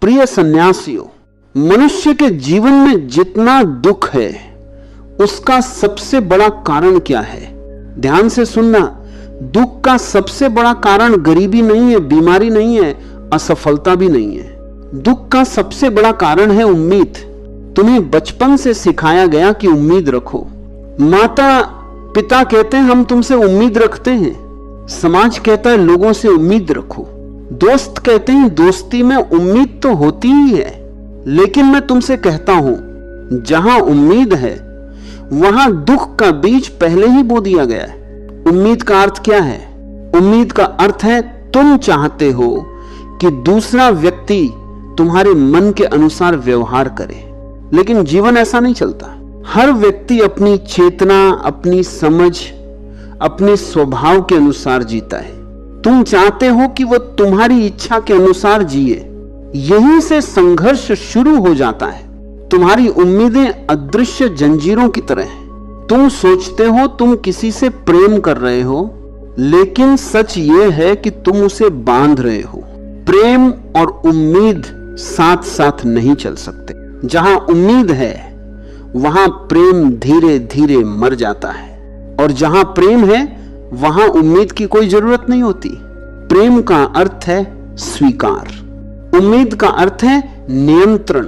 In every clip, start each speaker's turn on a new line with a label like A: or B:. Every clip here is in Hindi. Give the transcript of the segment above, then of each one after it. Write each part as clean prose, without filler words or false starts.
A: प्रिय सन्यासियों, मनुष्य के जीवन में जितना दुख है उसका सबसे बड़ा कारण क्या है? ध्यान से सुनना। दुख का सबसे बड़ा कारण गरीबी नहीं है, बीमारी नहीं है, असफलता भी नहीं है। दुख का सबसे बड़ा कारण है उम्मीद। तुम्हें बचपन से सिखाया गया कि उम्मीद रखो। माता पिता कहते हैं हम तुमसे उम्मीद रखते हैं। समाज कहता है लोगों से उम्मीद रखो। दोस्त कहते हैं दोस्ती में उम्मीद तो होती ही है, लेकिन मैं तुमसे कहता हूं जहां उम्मीद है वहां दुख का बीज पहले ही बो दिया गया है। उम्मीद का अर्थ क्या है? उम्मीद का अर्थ है तुम चाहते हो कि दूसरा व्यक्ति तुम्हारे मन के अनुसार व्यवहार करे, लेकिन जीवन ऐसा नहीं चलता। हर व्यक्ति अपनी चेतना, अपनी समझ, अपने स्वभाव के अनुसार जीता है। तुम चाहते हो कि वो तुम्हारी इच्छा के अनुसार जिए, यहीं से संघर्ष शुरू हो जाता है। तुम्हारी उम्मीदें अदृश्य जंजीरों की तरह हैं। तुम सोचते हो तुम किसी से प्रेम कर रहे हो, लेकिन सच ये है कि तुम उसे बांध रहे हो। प्रेम और उम्मीद साथ साथ नहीं चल सकते। जहां उम्मीद है वहां प्रेम धीरे धीरे मर जाता है, और जहां प्रेम है वहां उम्मीद की कोई जरूरत नहीं होती। प्रेम का अर्थ है स्वीकार, उम्मीद का अर्थ है नियंत्रण।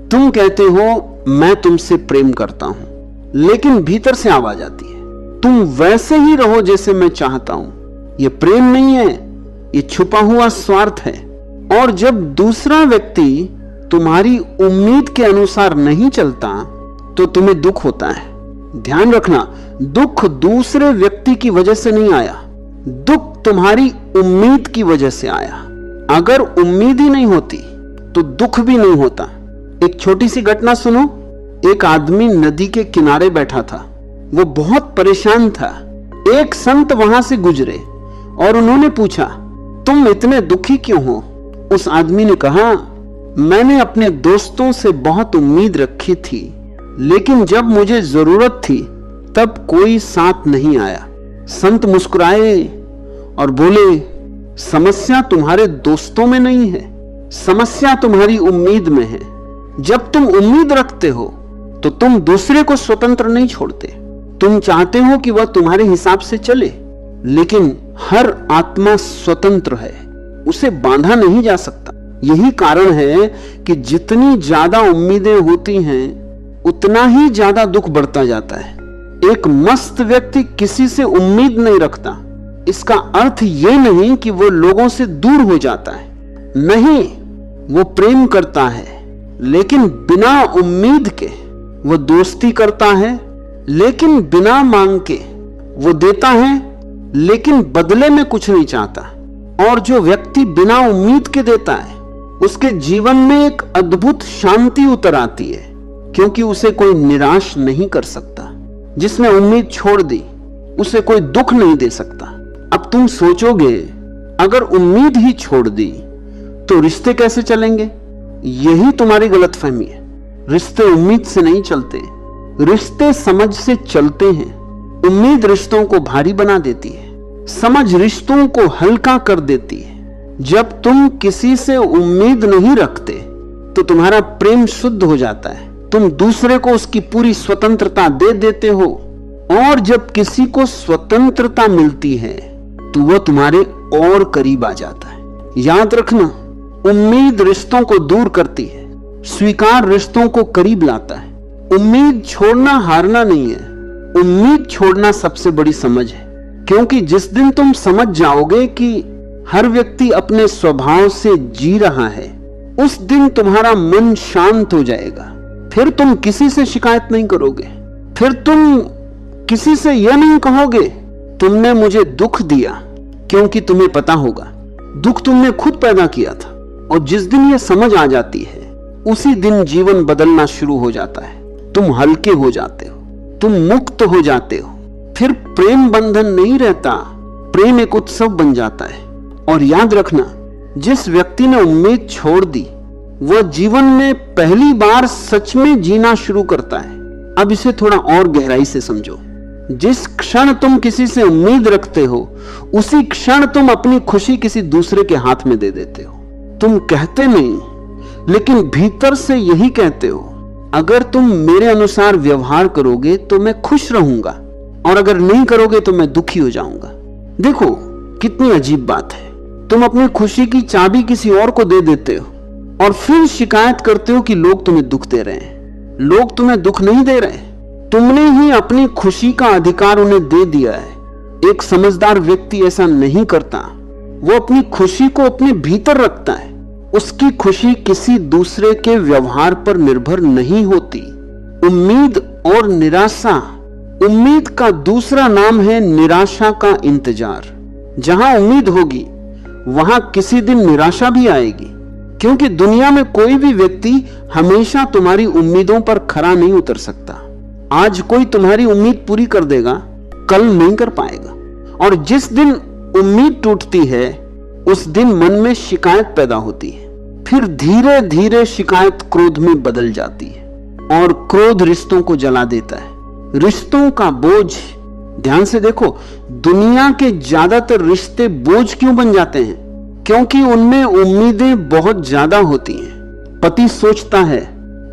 A: तुम कहते हो मैं तुमसे प्रेम करता हूं, लेकिन भीतर से आवाज आती है तुम वैसे ही रहो जैसे मैं चाहता हूं। यह प्रेम नहीं है, यह छुपा हुआ स्वार्थ है। और जब दूसरा व्यक्ति तुम्हारी उम्मीद के अनुसार नहीं चलता तो तुम्हें दुख होता है। ध्यान रखना, दुख दूसरे व्यक्ति की वजह से नहीं आया, दुख तुम्हारी उम्मीद की वजह से आया। अगर उम्मीद ही नहीं होती तो दुख भी नहीं होता। एक छोटी सी घटना सुनो। एक आदमी नदी के किनारे बैठा था, वो बहुत परेशान था। एक संत वहां से गुजरे और उन्होंने पूछा तुम इतने दुखी क्यों हो? उस आदमी ने कहा मैंने अपने दोस्तों से बहुत उम्मीद रखी थी, लेकिन जब मुझे जरूरत थी तब कोई साथ नहीं आया। संत मुस्कुराए और बोले समस्या तुम्हारे दोस्तों में नहीं है, समस्या तुम्हारी उम्मीद में है। जब तुम उम्मीद रखते हो तो तुम दूसरे को स्वतंत्र नहीं छोड़ते। तुम चाहते हो कि वह तुम्हारे हिसाब से चले, लेकिन हर आत्मा स्वतंत्र है, उसे बांधा नहीं जा सकता। यही कारण है कि जितनी ज्यादा उम्मीदें होती हैं उतना ही ज्यादा दुख बढ़ता जाता है। एक मस्त व्यक्ति किसी से उम्मीद नहीं रखता। इसका अर्थ ये नहीं कि वो लोगों से दूर हो जाता है, नहीं, वो प्रेम करता है लेकिन बिना उम्मीद के। वो दोस्ती करता है लेकिन बिना मांग के। वो देता है लेकिन बदले में कुछ नहीं चाहता। और जो व्यक्ति बिना उम्मीद के देता है उसके जीवन में एक अद्भुत शांति उतर आती है, क्योंकि उसे कोई निराश नहीं कर सकता। जिसने उम्मीद छोड़ दी उसे कोई दुख नहीं दे सकता। अब तुम सोचोगे अगर उम्मीद ही छोड़ दी तो रिश्ते कैसे चलेंगे? यही तुम्हारी गलतफहमी है। रिश्ते उम्मीद से नहीं चलते, रिश्ते समझ से चलते हैं। उम्मीद रिश्तों को भारी बना देती है, समझ रिश्तों को हल्का कर देती है। जब तुम किसी से उम्मीद नहीं रखते तो तुम्हारा प्रेम शुद्ध हो जाता है। तुम दूसरे को उसकी पूरी स्वतंत्रता दे देते हो, और जब किसी को स्वतंत्रता मिलती है तो वह तुम्हारे और करीब आ जाता है। याद रखना, उम्मीद रिश्तों को दूर करती है, स्वीकार रिश्तों को करीब लाता है। उम्मीद छोड़ना हारना नहीं है, उम्मीद छोड़ना सबसे बड़ी समझ है। क्योंकि जिस दिन तुम समझ जाओगे कि हर व्यक्ति अपने स्वभाव से जी रहा है, उस दिन तुम्हारा मन शांत हो जाएगा। फिर तुम किसी से शिकायत नहीं करोगे, फिर तुम किसी से यह नहीं कहोगे तुमने मुझे दुख दिया, क्योंकि तुम्हें पता होगा दुख तुमने खुद पैदा किया था। और जिस दिन यह समझ आ जाती है उसी दिन जीवन बदलना शुरू हो जाता है। तुम हल्के हो जाते हो, तुम मुक्त हो जाते हो। फिर प्रेम बंधन नहीं रहता, प्रेम एक उत्सव बन जाता है। और याद रखना, जिस व्यक्ति ने उम्मीद छोड़ दी वह जीवन में पहली बार सच में जीना शुरू करता है। अब इसे थोड़ा और गहराई से समझो। जिस क्षण तुम किसी से उम्मीद रखते हो उसी क्षण तुम अपनी खुशी किसी दूसरे के हाथ में दे देते हो। तुम कहते नहीं, लेकिन भीतर से यही कहते हो, अगर तुम मेरे अनुसार व्यवहार करोगे तो मैं खुश रहूंगा, और अगर नहीं करोगे तो मैं दुखी हो जाऊंगा। देखो कितनी अजीब बात है। तुम अपनी खुशी की चाबी किसी और को दे देते हो और फिर शिकायत करते हो कि लोग तुम्हें दुख दे रहे हैं। लोग तुम्हें दुख नहीं दे रहे, तुमने ही अपनी खुशी का अधिकार उन्हें दे दिया है। एक समझदार व्यक्ति ऐसा नहीं करता। वो अपनी खुशी को अपने भीतर रखता है। उसकी खुशी किसी दूसरे के व्यवहार पर निर्भर नहीं होती। उम्मीद और निराशा, उम्मीद का दूसरा नाम है निराशा का इंतजार। जहां उम्मीद होगी वहां किसी दिन निराशा भी आएगी, क्योंकि दुनिया में कोई भी व्यक्ति हमेशा तुम्हारी उम्मीदों पर खरा नहीं उतर सकता। आज कोई तुम्हारी उम्मीद पूरी कर देगा, कल नहीं कर पाएगा। और जिस दिन उम्मीद टूटती है उस दिन मन में शिकायत पैदा होती है। फिर धीरे धीरे शिकायत क्रोध में बदल जाती है और क्रोध रिश्तों को जला देता है। रिश्तों का बोझ, ध्यान से देखो, दुनिया के ज्यादातर रिश्ते बोझ क्यों बन जाते हैं? क्योंकि उनमें उम्मीदें बहुत ज्यादा होती हैं। पति सोचता है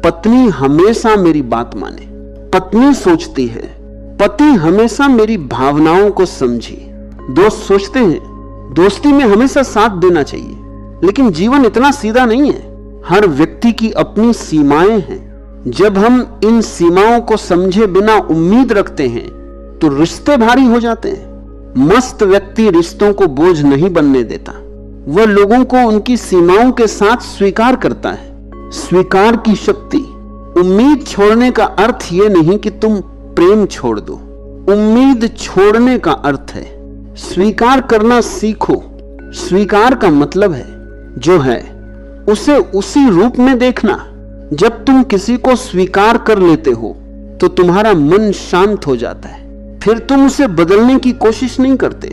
A: पत्नी हमेशा मेरी बात माने, पत्नी सोचती है पति हमेशा मेरी भावनाओं को समझे। दोस्त सोचते हैं दोस्ती में हमेशा साथ देना चाहिए, लेकिन जीवन इतना सीधा नहीं है। हर व्यक्ति की अपनी सीमाएं हैं। जब हम इन सीमाओं को समझे बिना उम्मीद रखते हैं तो रिश्ते भारी हो जाते हैं। मस्त व्यक्ति रिश्तों को बोझ नहीं बनने देता। वह लोगों को उनकी सीमाओं के साथ स्वीकार करता है। स्वीकार की शक्ति। उम्मीद छोड़ने का अर्थ यह नहीं कि तुम प्रेम छोड़ दो। उम्मीद छोड़ने का अर्थ है स्वीकार करना सीखो। स्वीकार का मतलब है जो है उसे उसी रूप में देखना। जब तुम किसी को स्वीकार कर लेते हो तो तुम्हारा मन शांत हो जाता है। फिर तुम उसे बदलने की कोशिश नहीं करते,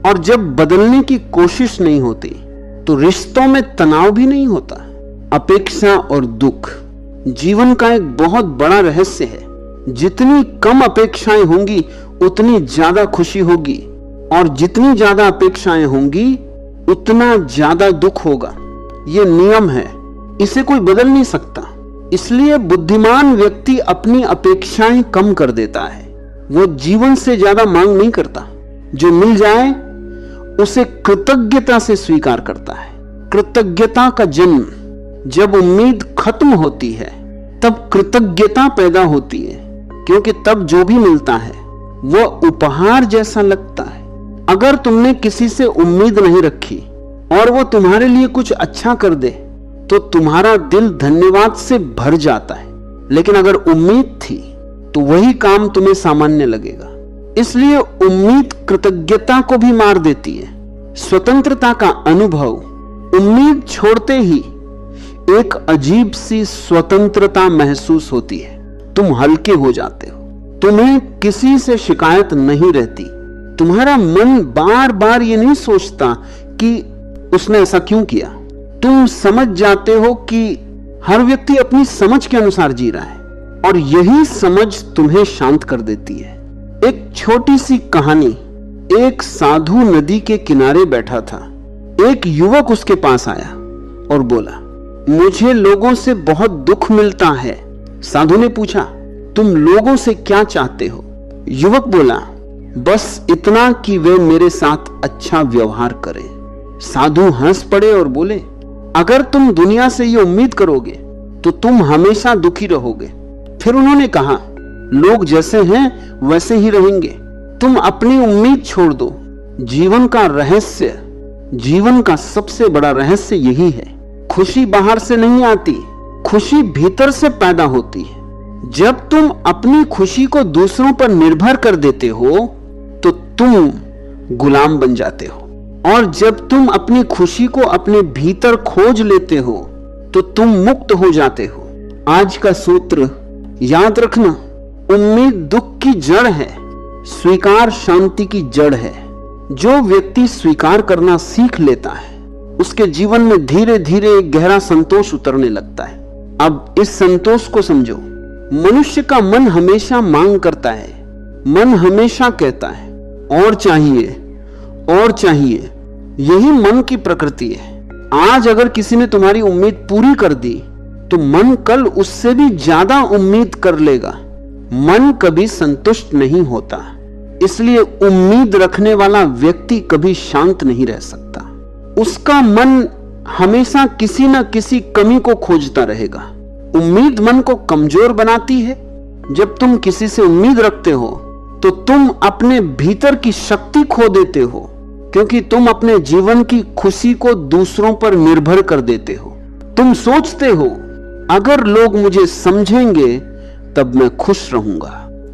A: और जब बदलने की कोशिश नहीं होती तो रिश्तों में तनाव भी नहीं होता। अपेक्षा और दुख जीवन का एक बहुत बड़ा रहस्य है। जितनी कम अपेक्षाएं होंगी उतनी ज्यादा खुशी होगी, और जितनी ज्यादा अपेक्षाएं होंगी उतना ज्यादा दुख होगा। यह नियम है, इसे कोई बदल नहीं सकता। इसलिए बुद्धिमान व्यक्ति अपनी अपेक्षाएं कम कर देता है। वो जीवन से ज्यादा मांग नहीं करता। जो मिल जाए उसे कृतज्ञता से स्वीकार करता है। कृतज्ञता का जन्म, जब उम्मीद खत्म होती है तब कृतज्ञता पैदा होती है, क्योंकि तब जो भी मिलता है वह उपहार जैसा लगता है। अगर तुमने किसी से उम्मीद नहीं रखी और वो तुम्हारे लिए कुछ अच्छा कर दे तो तुम्हारा दिल धन्यवाद से भर जाता है। लेकिन अगर उम्मीद थी तो वही काम तुम्हें सामान्य लगेगा। इसलिए उम्मीद कृतज्ञता को भी मार देती है। स्वतंत्रता का अनुभव, उम्मीद छोड़ते ही एक अजीब सी स्वतंत्रता महसूस होती है। तुम हल्के हो जाते हो। तुम्हें किसी से शिकायत नहीं रहती। तुम्हारा मन बार बार ये नहीं सोचता कि उसने ऐसा क्यों किया। तुम समझ जाते हो कि हर व्यक्ति अपनी समझ के अनुसार जी रहा है, और यही समझ तुम्हें शांत कर देती है। एक छोटी सी कहानी। एक साधु नदी के किनारे बैठा था। एक युवक उसके पास आया और बोला, मुझे लोगों से बहुत दुख मिलता है। साधु ने पूछा, तुम लोगों से क्या चाहते हो? युवक बोला, बस इतना कि वे मेरे साथ अच्छा व्यवहार करें। साधु हंस पड़े और बोले, अगर तुम दुनिया से ये उम्मीद करोगे तो तुम हमेशा दुखी रहोगे। फिर उन्होंने कहा, लोग जैसे हैं वैसे ही रहेंगे। तुम अपनी उम्मीद छोड़ दो। जीवन का रहस्य, जीवन का सबसे बड़ा रहस्य यही है। खुशी बाहर से नहीं आती, खुशी भीतर से पैदा होती है। जब तुम अपनी खुशी को दूसरों पर निर्भर कर देते हो तो तुम गुलाम बन जाते हो, और जब तुम अपनी खुशी को अपने भीतर खोज लेते हो तो तुम मुक्त हो जाते हो। आज का सूत्र याद रखना, उम्मीद दुख की जड़ है, स्वीकार शांति की जड़ है। जो व्यक्ति स्वीकार करना सीख लेता है उसके जीवन में धीरे धीरे एक गहरा संतोष उतरने लगता है। अब इस संतोष को समझो। मनुष्य का मन हमेशा मांग करता है। मन हमेशा कहता है और चाहिए और चाहिए। यही मन की प्रकृति है। आज अगर किसी ने तुम्हारी उम्मीद पूरी कर दी तो मन कल उससे भी ज्यादा उम्मीद कर लेगा। मन कभी संतुष्ट नहीं होता, इसलिए उम्मीद रखने वाला व्यक्ति कभी शांत नहीं रह सकता। उसका मन हमेशा किसी न किसी कमी को खोजता रहेगा। उम्मीद मन को कमजोर बनाती है। जब तुम किसी से उम्मीद रखते हो तो तुम अपने भीतर की शक्ति खो देते हो, क्योंकि तुम अपने जीवन की खुशी को दूसरों पर निर्भर कर देते हो। तुम सोचते हो अगर लोग मुझे समझेंगे तब मैं खुश रहूंगा,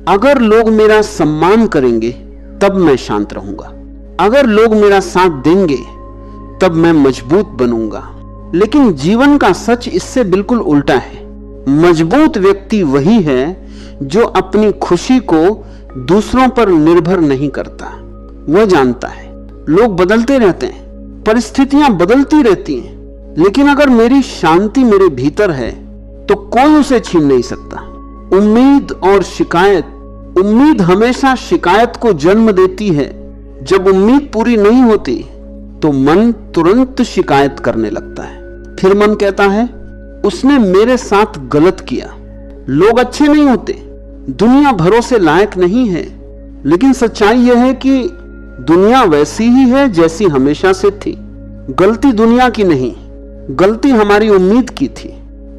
A: अगर लोग मेरा सम्मान करेंगे तब मैं शांत रहूंगा, अगर लोग मेरा साथ देंगे तब मैं मजबूत बनूंगा। लेकिन जीवन का सच इससे बिल्कुल उल्टा है। मजबूत व्यक्ति वही है जो अपनी खुशी को दूसरों पर निर्भर नहीं करता। वह जानता है लोग बदलते रहते हैं, परिस्थितियां बदलती रहती हैं, लेकिन अगर मेरी शांति मेरे भीतर है तो कोई उसे छीन नहीं सकता। उम्मीद और शिकायत, उम्मीद हमेशा शिकायत को जन्म देती है। जब उम्मीद पूरी नहीं होती तो मन तुरंत शिकायत करने लगता है। फिर मन कहता है उसने मेरे साथ गलत किया। लोग अच्छे नहीं होते, दुनिया भरोसे लायक नहीं है, लेकिन सच्चाई यह है कि दुनिया वैसी ही है जैसी हमेशा से थी। गलती दुनिया की नहीं, गलती हमारी उम्मीद की थी।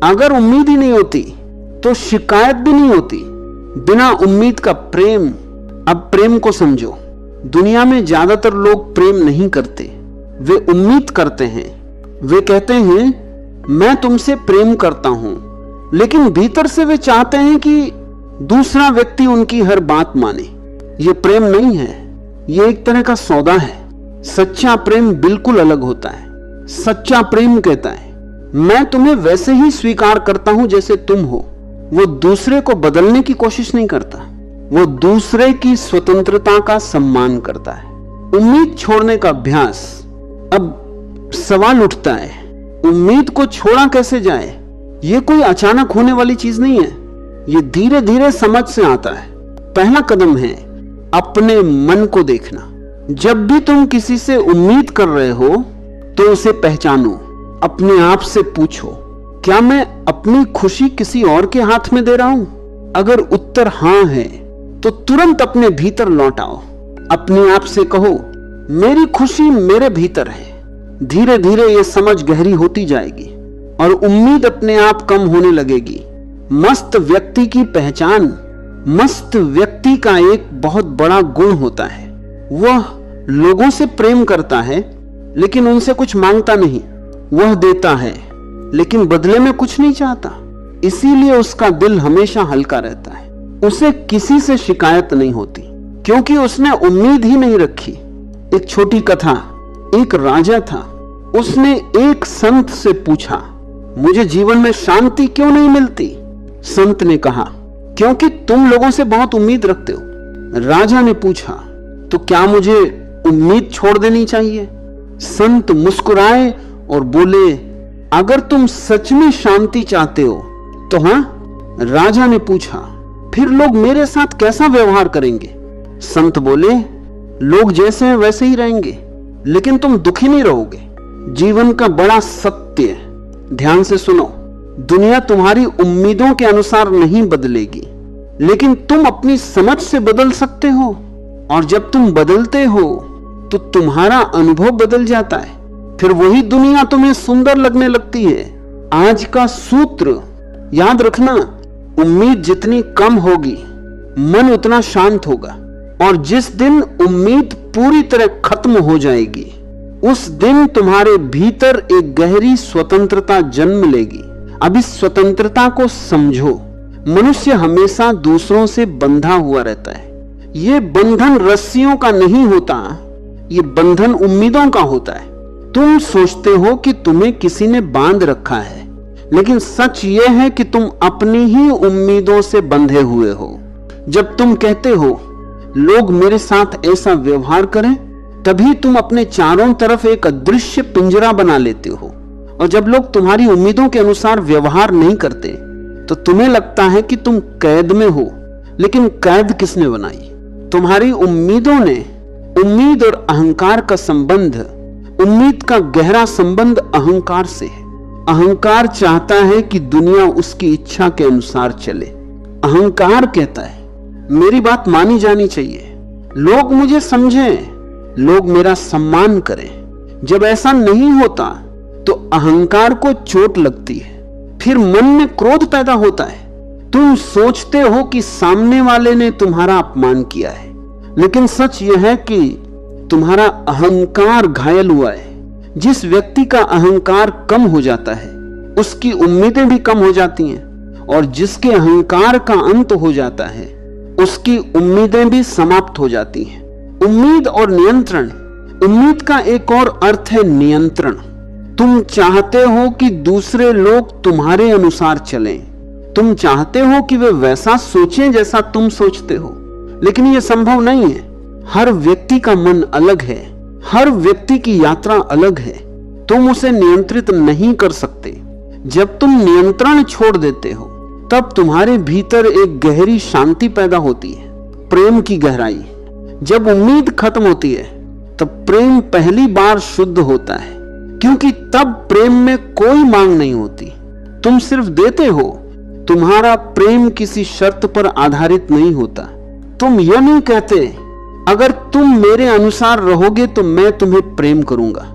A: अगर उम्मीद ही नहीं होती तो शिकायत भी नहीं होती। बिना उम्मीद का प्रेम। अब प्रेम को समझो। दुनिया में ज्यादातर लोग प्रेम नहीं करते, वे उम्मीद करते हैं। वे कहते हैं मैं तुमसे प्रेम करता हूं, लेकिन भीतर से वे चाहते हैं कि दूसरा व्यक्ति उनकी हर बात माने। यह प्रेम नहीं है, यह एक तरह का सौदा है। सच्चा प्रेम बिल्कुल अलग होता है। सच्चा प्रेम कहता है मैं तुम्हें वैसे ही स्वीकार करता हूं जैसे तुम हो। वो दूसरे को बदलने की कोशिश नहीं करता, वो दूसरे की स्वतंत्रता का सम्मान करता है। उम्मीद छोड़ने का अभ्यास। अब सवाल उठता है उम्मीद को छोड़ा कैसे जाए? यह कोई अचानक होने वाली चीज नहीं है, यह धीरे धीरे समझ से आता है। पहला कदम है अपने मन को देखना। जब भी तुम किसी से उम्मीद कर रहे हो तो उसे पहचानो। अपने आप से पूछो क्या मैं अपनी खुशी किसी और के हाथ में दे रहा हूं? अगर उत्तर हां है तो तुरंत अपने भीतर लौट आओ। अपने आप से कहो मेरी खुशी मेरे भीतर है। धीरे धीरे यह समझ गहरी होती जाएगी और उम्मीद अपने आप कम होने लगेगी। मस्त व्यक्ति की पहचान, मस्त व्यक्ति का एक बहुत बड़ा गुण होता है, वह लोगों से प्रेम करता है लेकिन उनसे कुछ मांगता नहीं। वह देता है लेकिन बदले में कुछ नहीं चाहता, इसीलिए उसका दिल हमेशा हल्का रहता है। उसे किसी से शिकायत नहीं होती क्योंकि उसने उम्मीद ही नहीं रखी। एक छोटी कथा। एक राजा था, उसने एक संत से पूछा मुझे जीवन में शांति क्यों नहीं मिलती? संत ने कहा क्योंकि तुम लोगों से बहुत उम्मीद रखते हो। राजा ने पूछा तो क्या मुझे उम्मीद छोड़ देनी चाहिए? संत मुस्कुराए और बोले अगर तुम सच में शांति चाहते हो तो हां। राजा ने पूछा फिर लोग मेरे साथ कैसा व्यवहार करेंगे? संत बोले लोग जैसे हैं वैसे ही रहेंगे, लेकिन तुम दुखी नहीं रहोगे। जीवन का बड़ा सत्य है, ध्यान से सुनो। दुनिया तुम्हारी उम्मीदों के अनुसार नहीं बदलेगी, लेकिन तुम अपनी समझ से बदल सकते हो। और जब तुम बदलते हो तो तुम्हारा अनुभव बदल जाता है, फिर वही दुनिया तुम्हें सुंदर लगने लगती है। आज का सूत्र याद रखना, उम्मीद जितनी कम होगी मन उतना शांत होगा, और जिस दिन उम्मीद पूरी तरह खत्म हो जाएगी उस दिन तुम्हारे भीतर एक गहरी स्वतंत्रता जन्म लेगी। अब इस स्वतंत्रता को समझो। मनुष्य हमेशा दूसरों से बंधा हुआ रहता है। यह बंधन रस्सियों का नहीं होता, यह बंधन उम्मीदों का होता है। तुम सोचते हो कि तुम्हें किसी ने बांध रखा है, लेकिन सच यह है कि तुम अपनी ही उम्मीदों से बंधे हुए हो। जब तुम कहते हो लोग मेरे साथ ऐसा व्यवहार करें, तभी तुम अपने चारों तरफ एक अदृश्य पिंजरा बना लेते हो। और जब लोग तुम्हारी उम्मीदों के अनुसार व्यवहार नहीं करते तो तुम्हें लगता है कि तुम कैद में हो, लेकिन कैद किसने बनाई? तुम्हारी उम्मीदों ने। उम्मीद और अहंकार का संबंध उम्मीद का गहरा संबंध अहंकार से है। अहंकार चाहता है कि दुनिया उसकी इच्छा के अनुसार चले। अहंकार कहता है मेरी बात मानी जानी चाहिए, लोग मुझे समझें, लोग मेरा सम्मान करें। जब ऐसा नहीं होता तो अहंकार को चोट लगती है, फिर मन में क्रोध पैदा होता है। तुम सोचते हो कि सामने वाले ने तुम्हारा अपमान किया है, लेकिन सच यह है कि तुम्हारा अहंकार घायल हुआ है। जिस व्यक्ति का अहंकार कम हो जाता है उसकी उम्मीदें भी कम हो जाती हैं, और जिसके अहंकार का अंत हो जाता है उसकी उम्मीदें भी समाप्त हो जाती हैं। उम्मीद और नियंत्रण। उम्मीद का एक और अर्थ है नियंत्रण। तुम चाहते हो कि दूसरे लोग तुम्हारे अनुसार चलें, तुम चाहते हो कि वे वैसा सोचें जैसा तुम सोचते हो, लेकिन यह संभव नहीं है। हर व्यक्ति का मन अलग है, हर व्यक्ति की यात्रा अलग है, तुम उसे नियंत्रित नहीं कर सकते। जब तुम नियंत्रण छोड़ देते हो तब तुम्हारे भीतर एक गहरी शांति पैदा होती है, प्रेम की गहराई। जब उम्मीद खत्म होती है तब प्रेम पहली बार शुद्ध होता है, क्योंकि तब प्रेम में कोई मांग नहीं होती, तुम सिर्फ देते हो। तुम्हारा प्रेम किसी शर्त पर आधारित नहीं होता। तुम यह नहीं कहते अगर तुम मेरे अनुसार रहोगे तो मैं तुम्हें प्रेम करूंगा।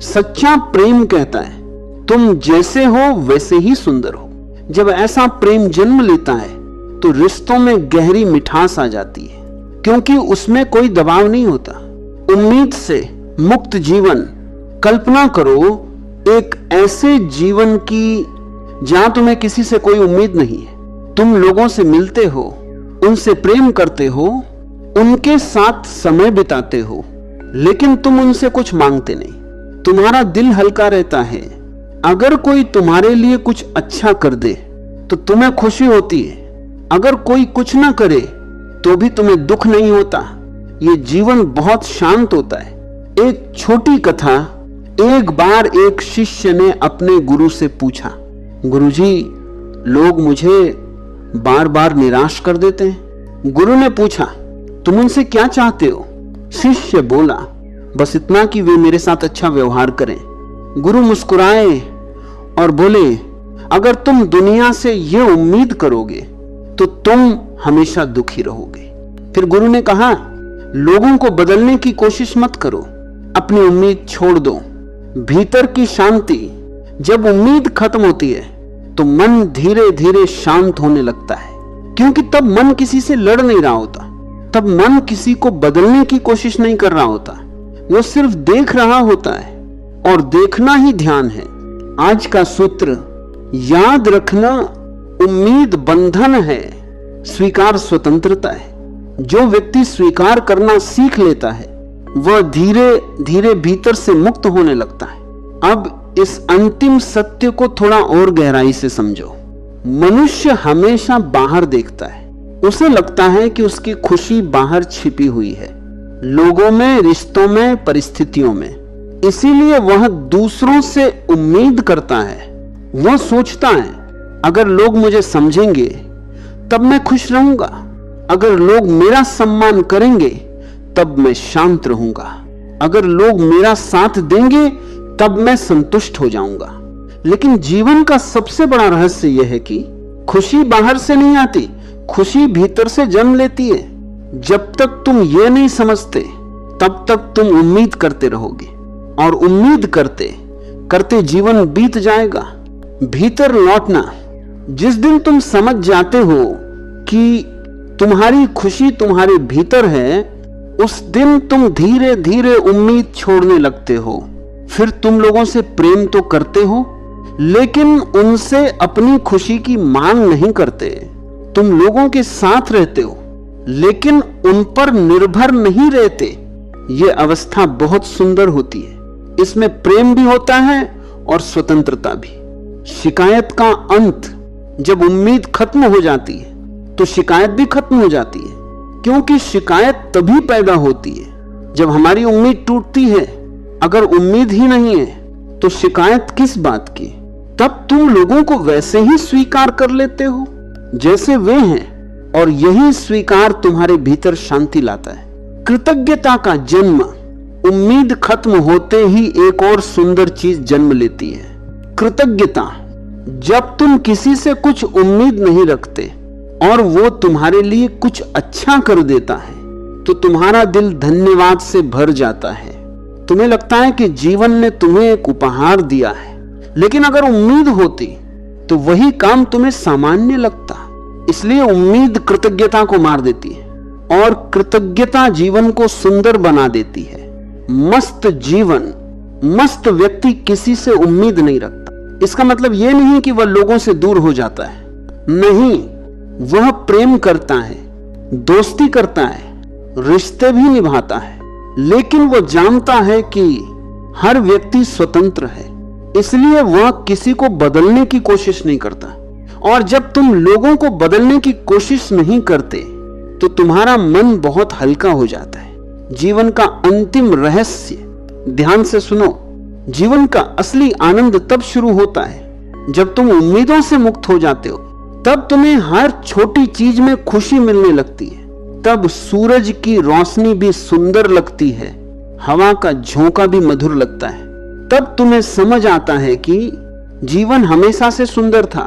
A: सच्चा प्रेम कहता है तुम जैसे हो वैसे ही सुंदर हो। जब ऐसा प्रेम जन्म लेता है तो रिश्तों में गहरी मिठास आ जाती है, क्योंकि उसमें कोई दबाव नहीं होता। उम्मीद से मुक्त जीवन। कल्पना करो एक ऐसे जीवन की जहां तुम्हें किसी से कोई उम्मीद नहीं है। तुम लोगों से मिलते हो, उनसे प्रेम करते हो, उनके साथ समय बिताते हो, लेकिन तुम उनसे कुछ मांगते नहीं। तुम्हारा दिल हल्का रहता है। अगर कोई तुम्हारे लिए कुछ अच्छा कर दे तो तुम्हें खुशी होती है, अगर कोई कुछ ना करे तो भी तुम्हें दुख नहीं होता। ये जीवन बहुत शांत होता है। एक छोटी कथा। एक बार एक शिष्य ने अपने गुरु से पूछा, गुरुजी, लोग मुझे बार बार निराश कर देते हैं। गुरु ने पूछा, तुम उनसे क्या चाहते हो? शिष्य बोला, बस इतना कि वे मेरे साथ अच्छा व्यवहार करें। गुरु मुस्कुराए और बोले, अगर तुम दुनिया से यह उम्मीद करोगे तो तुम हमेशा दुखी रहोगे। फिर गुरु ने कहा, लोगों को बदलने की कोशिश मत करो, अपनी उम्मीद छोड़ दो। भीतर की शांति। जब उम्मीद खत्म होती है तो मन धीरे धीरे शांत होने लगता है, क्योंकि तब मन किसी से लड़ नहीं रहा होता, तब मन किसी को बदलने की कोशिश नहीं कर रहा होता, वो सिर्फ देख रहा होता है, और देखना ही ध्यान है। आज का सूत्र याद रखना, उम्मीद बंधन है, स्वीकार स्वतंत्रता है। जो व्यक्ति स्वीकार करना सीख लेता है वह धीरे धीरे भीतर से मुक्त होने लगता है। अब इस अंतिम सत्य को थोड़ा और गहराई से समझो। मनुष्य हमेशा बाहर देखता है, उसे लगता है कि उसकी खुशी बाहर छिपी हुई है, लोगों में, रिश्तों में, परिस्थितियों में। इसीलिए वह दूसरों से उम्मीद करता है। वह सोचता है अगर लोग मुझे समझेंगे तब मैं खुश रहूंगा, अगर लोग मेरा सम्मान करेंगे तब मैं शांत रहूंगा, अगर लोग मेरा साथ देंगे तब मैं संतुष्ट हो जाऊंगा। लेकिन जीवन का सबसे बड़ा रहस्य यह है कि खुशी बाहर से नहीं आती, खुशी भीतर से जन्म लेती है। जब तक तुम ये नहीं समझते तब तक तुम उम्मीद करते रहोगे, और उम्मीद करते करते जीवन बीत जाएगा। भीतर लौटना। जिस दिन तुम समझ जाते हो कि तुम्हारी खुशी तुम्हारे भीतर है, उस दिन तुम धीरे धीरे उम्मीद छोड़ने लगते हो। फिर तुम लोगों से प्रेम तो करते हो, लेकिन उनसे अपनी खुशी की मांग नहीं करते। तुम लोगों के साथ रहते हो, लेकिन उन पर निर्भर नहीं रहते। ये अवस्था बहुत सुंदर होती है। इसमें प्रेम भी होता है और स्वतंत्रता भी। शिकायत का अंत। जब उम्मीद खत्म हो जाती है तो शिकायत भी खत्म हो जाती है, क्योंकि शिकायत तभी पैदा होती है जब हमारी उम्मीद टूटती है। अगर उम्मीद ही नहीं है तो शिकायत किस बात की? तब तुम लोगों को वैसे ही स्वीकार कर लेते हो जैसे वे हैं, और यही स्वीकार तुम्हारे भीतर शांति लाता है। कृतज्ञता का जन्म। उम्मीद खत्म होते ही एक और सुंदर चीज जन्म लेती है, कृतज्ञता। जब तुम किसी से कुछ उम्मीद नहीं रखते और वो तुम्हारे लिए कुछ अच्छा कर देता है तो तुम्हारा दिल धन्यवाद से भर जाता है। तुम्हें लगता है कि जीवन ने तुम्हें एक उपहार दिया है। लेकिन अगर उम्मीद होती तो वही काम तुम्हें सामान्य लगता। इसलिए उम्मीद कृतज्ञता को मार देती है और कृतज्ञता जीवन को सुंदर बना देती है। मस्त जीवन, मस्त व्यक्ति किसी से उम्मीद नहीं रखता। इसका मतलब यह नहीं कि वह लोगों से दूर हो जाता है, नहीं, वह प्रेम करता है, दोस्ती करता है, रिश्ते भी निभाता है, लेकिन वह जानता है कि हर व्यक्ति स्वतंत्र है, इसलिए वह किसी को बदलने की कोशिश नहीं करता। और जब तुम लोगों को बदलने की कोशिश नहीं करते तो तुम्हारा मन बहुत हल्का हो जाता है। जीवन का अंतिम रहस्य, ध्यान से सुनो, जीवन का असली आनंद तब शुरू होता है जब तुम उम्मीदों से मुक्त हो जाते हो। तब तुम्हें हर छोटी चीज में खुशी मिलने लगती है। तब सूरज की रोशनी भी सुंदर लगती है, हवा का झोंका भी मधुर लगता है। तब तुम्हें समझ आता है कि जीवन हमेशा से सुंदर था,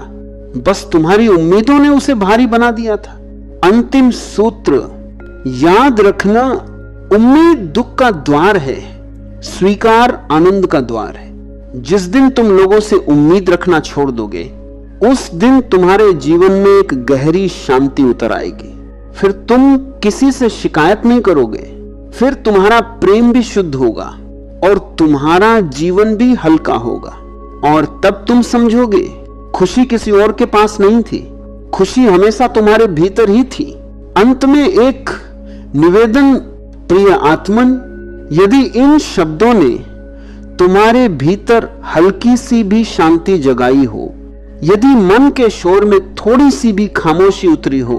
A: बस तुम्हारी उम्मीदों ने उसे भारी बना दिया था। अंतिम सूत्र याद रखना, उम्मीद दुख का द्वार है, स्वीकार आनंद का द्वार है। जिस दिन तुम लोगों से उम्मीद रखना छोड़ दोगे उस दिन तुम्हारे जीवन में एक गहरी शांति उतर आएगी। फिर तुम किसी से शिकायत नहीं करोगे, फिर तुम्हारा प्रेम भी शुद्ध होगा और तुम्हारा जीवन भी हल्का होगा। और तब तुम समझोगे खुशी किसी और के पास नहीं थी, खुशी हमेशा तुम्हारे भीतर ही थी। अंत में एक निवेदन, प्रिय आत्मन, यदि इन शब्दों ने तुम्हारे भीतर हल्की सी भी शांति जगाई हो, यदि मन के शोर में थोड़ी सी भी खामोशी उतरी हो,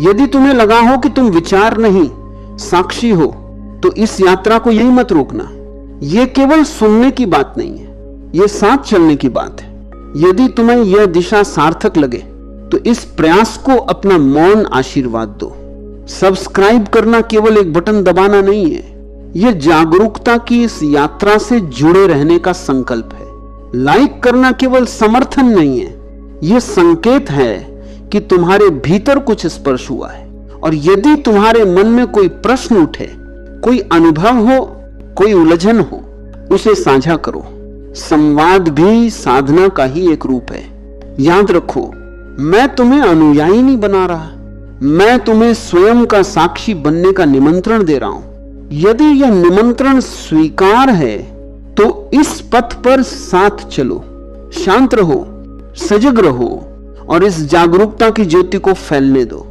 A: यदि तुम्हें लगा हो कि तुम विचार नहीं साक्षी हो, तो इस यात्रा को यही मत रोकना। यह केवल सुनने की बात नहीं है, यह साथ चलने की बात है। यदि तुम्हें यह दिशा सार्थक लगे तो इस प्रयास को अपना मौन आशीर्वाद दो। सब्सक्राइब करना केवल एक बटन दबाना नहीं है, यह जागरूकता की इस यात्रा से जुड़े रहने का संकल्प है। लाइक करना केवल समर्थन नहीं है, यह संकेत है कि तुम्हारे भीतर कुछ स्पर्श हुआ है। और यदि तुम्हारे मन में कोई प्रश्न उठे, कोई अनुभव हो, कोई उलझन हो, उसे साझा करो। संवाद भी साधना का ही एक रूप है। याद रखो, मैं तुम्हें अनुयायी नहीं बना रहा, मैं तुम्हें स्वयं का साक्षी बनने का निमंत्रण दे रहा हूं। यदि यह निमंत्रण स्वीकार है तो इस पथ पर साथ चलो, शांत रहो, सजग रहो और इस जागरूकता की ज्योति को फैलने दो।